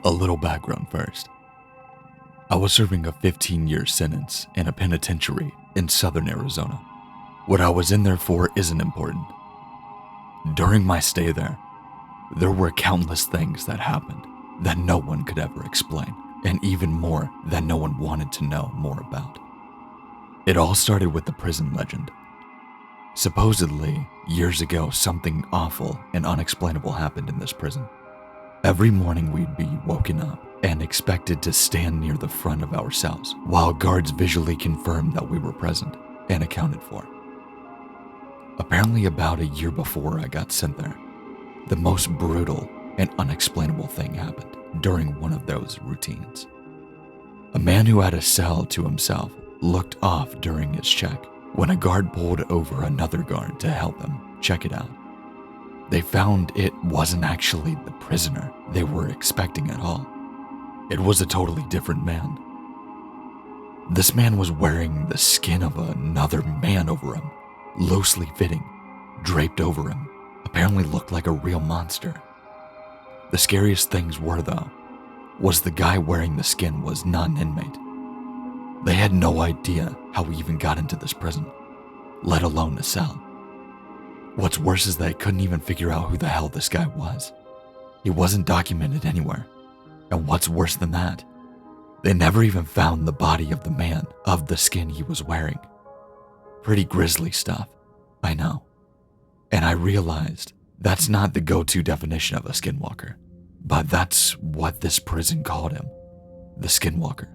A little background first. I was serving a 15-year sentence in a penitentiary in southern Arizona. What I was in there for isn't important. During my stay there were countless things that happened that no one could ever explain, and even more that no one wanted to know more about. It all started with the prison legend. Supposedly, years ago, something awful and unexplainable happened in this prison. Every morning we'd be woken up and expected to stand near the front of our cells while guards visually confirmed that we were present and accounted for. Apparently about a year before I got sent there, the most brutal and unexplainable thing happened during one of those routines. A man who had a cell to himself looked off during his check when a guard pulled over another guard to help him check it out. They found it wasn't actually the prisoner they were expecting at all. It was a totally different man. This man was wearing the skin of another man over him, loosely fitting, draped over him, apparently looked like a real monster. The scariest things were, though, was the guy wearing the skin was not an inmate. They had no idea how he even got into this prison, let alone a cell. What's worse is they couldn't even figure out who the hell this guy was. He wasn't documented anywhere. And what's worse than that, they never even found the body of the man of the skin he was wearing. Pretty grisly stuff, I know. And I realized that's not the go-to definition of a skinwalker, but that's what this prison called him, the skinwalker.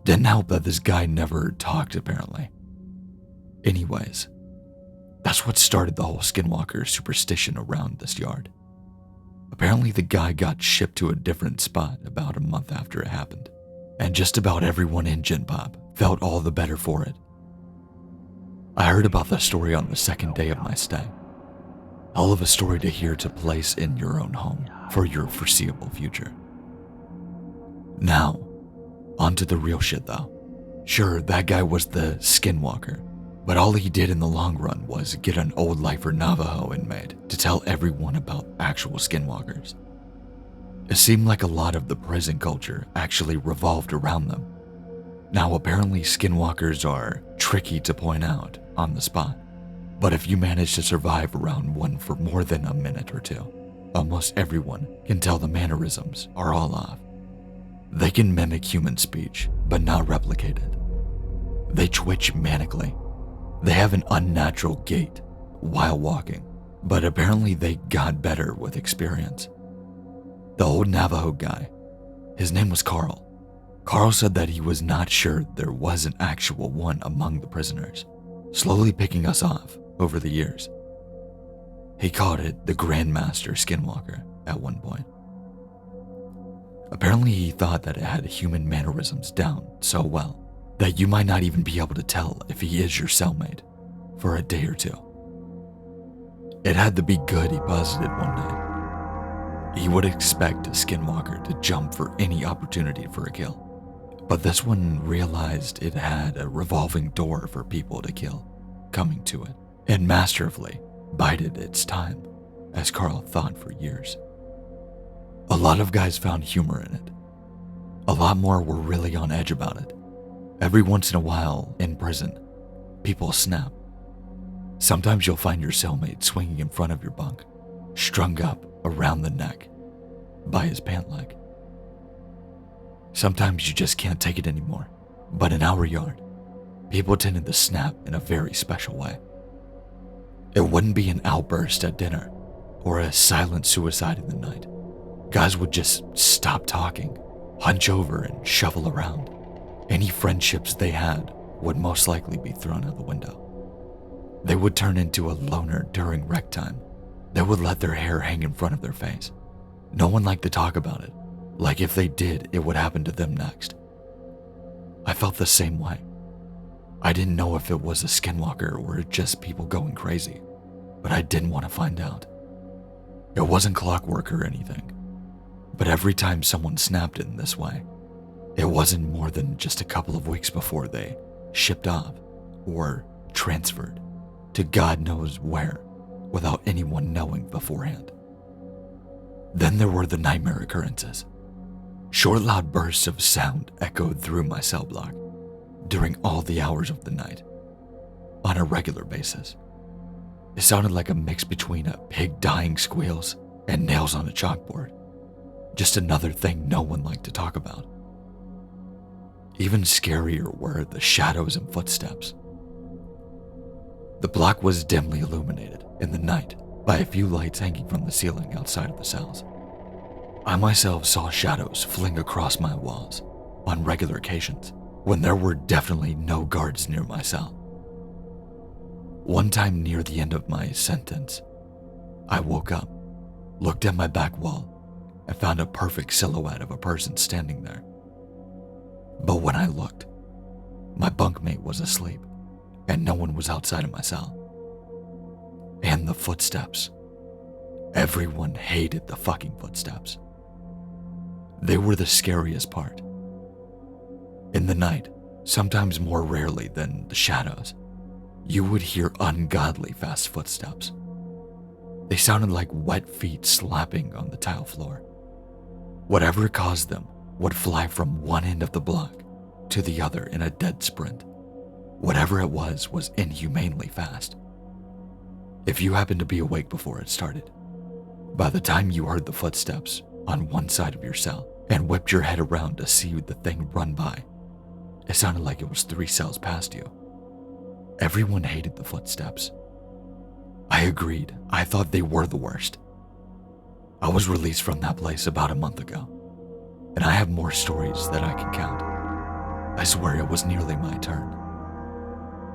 Didn't help that this guy never talked, apparently. Anyways, that's what started the whole skinwalker superstition around this yard. Apparently the guy got shipped to a different spot about a month after it happened, and just about everyone in Gen Pop felt all the better for it. I heard about the story on the second day of my stay. Hell of a story to hear to place in your own home for your foreseeable future. Now, on to the real shit though. Sure, that guy was the skinwalker, but all he did in the long run was get an old lifer Navajo inmate to tell everyone about actual skinwalkers. It seemed like a lot of the prison culture actually revolved around them. Now apparently skinwalkers are tricky to point out on the spot, but if you manage to survive around one for more than a minute or two, almost everyone can tell the mannerisms are all off. They can mimic human speech, but not replicate it. They twitch manically. They have an unnatural gait while walking, but apparently they got better with experience. The old Navajo guy, his name was Carl. Carl said that he was not sure there was an actual one among the prisoners, slowly picking us off over the years. He called it the Grandmaster Skinwalker at one point. Apparently he thought that it had human mannerisms down so well that you might not even be able to tell if he is your cellmate for a day or two. It had to be good, he posited one night. He would expect a skinwalker to jump for any opportunity for a kill, but this one realized it had a revolving door for people to kill coming to it, and masterfully bided its time, as Carl thought for years. A lot of guys found humor in it. A lot more were really on edge about it. Every once in a while, in prison, people snap. Sometimes you'll find your cellmate swinging in front of your bunk, strung up around the neck by his pant leg. Sometimes you just can't take it anymore, but in our yard, people tended to snap in a very special way. It wouldn't be an outburst at dinner or a silent suicide in the night. Guys would just stop talking, hunch over and shovel around. Any friendships they had would most likely be thrown out the window. They would turn into a loner during rec time. They would let their hair hang in front of their face. No one liked to talk about it, like if they did, it would happen to them next. I felt the same way. I didn't know if it was a skinwalker or just people going crazy, but I didn't want to find out. It wasn't clockwork or anything, but every time someone snapped in this way, it wasn't more than just a couple of weeks before they shipped off or transferred to God knows where without anyone knowing beforehand. Then there were the nightmare occurrences. Short, loud bursts of sound echoed through my cell block during all the hours of the night, on a regular basis. It sounded like a mix between a pig dying squeals and nails on a chalkboard. Just another thing no one liked to talk about. Even scarier were the shadows and footsteps. The block was dimly illuminated in the night by a few lights hanging from the ceiling outside of the cells. I myself saw shadows fling across my walls on regular occasions when there were definitely no guards near my cell. One time near the end of my sentence, I woke up, looked at my back wall, and found a perfect silhouette of a person standing there. But when I looked, my bunkmate was asleep and no one was outside of my cell. And the footsteps. Everyone hated the fucking footsteps. They were the scariest part. In the night, sometimes more rarely than the shadows, you would hear ungodly fast footsteps. They sounded like wet feet slapping on the tile floor. Whatever caused them would fly from one end of the block to the other in a dead sprint. Whatever it was inhumanely fast. If you happened to be awake before it started, by the time you heard the footsteps on one side of your cell and whipped your head around to see the thing run by, it sounded like it was 3 cells past you. Everyone hated the footsteps. I agreed. I thought they were the worst. I was released from that place about a month ago, and I have more stories that I can count. I swear it was nearly my turn.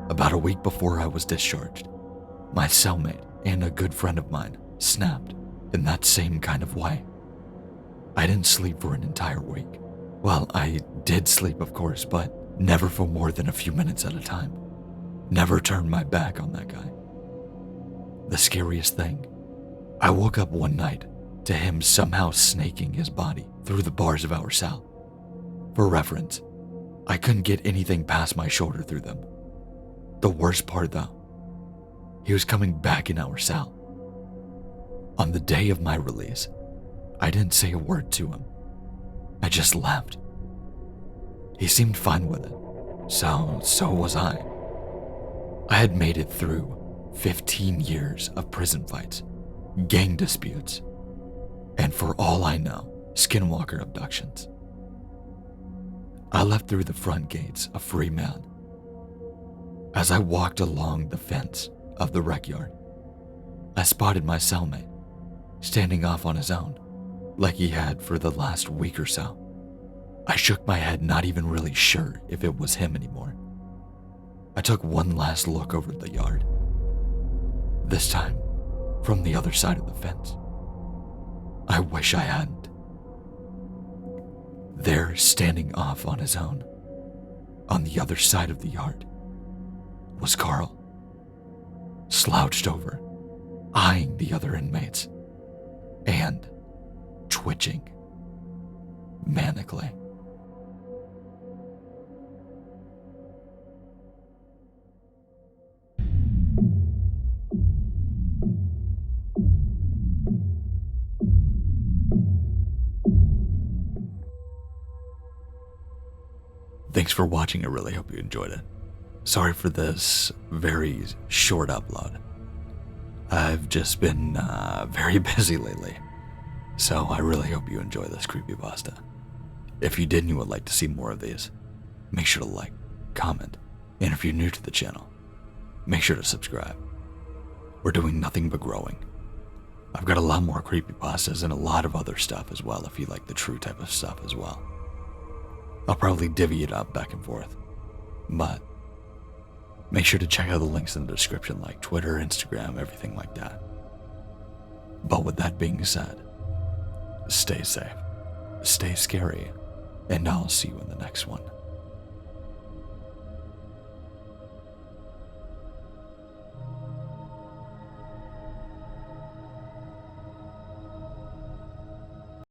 About a week before I was discharged, my cellmate and a good friend of mine snapped in that same kind of way. I didn't sleep for an entire week. Well, I did sleep, of course, but never for more than a few minutes at a time. Never turned my back on that guy. The scariest thing, I woke up one night to him somehow snaking his body through the bars of our cell. For reference, I couldn't get anything past my shoulder through them. The worst part though, he was coming back in our cell. On the day of my release, I didn't say a word to him. I just laughed. He seemed fine with it, so was I. I had made it through 15 years of prison fights, gang disputes, and for all I know, Skinwalker abductions. I left through the front gates a free man. As I walked along the fence of the rec yard, I spotted my cellmate standing off on his own, like he had for the last week or so. I shook my head, not even really sure if it was him anymore. I took one last look over the yard, this time from the other side of the fence. I wish I hadn't. There, standing off on his own, on the other side of the yard, was Carl, slouched over, eyeing the other inmates, and twitching manically. Thanks for watching. I really hope you enjoyed it. Sorry for this very short upload. I've just been very busy lately, so I really hope you enjoy this creepypasta. If you did and you would like to see more of these, make sure to like, comment, and if you're new to the channel, make sure to subscribe. We're doing nothing but growing. I've got a lot more creepypastas and a lot of other stuff as well if you like the true type of stuff as well. I'll probably divvy it up back and forth, but make sure to check out the links in the description like Twitter, Instagram, everything like that. But with that being said, stay safe, stay scary, and I'll see you in the next one.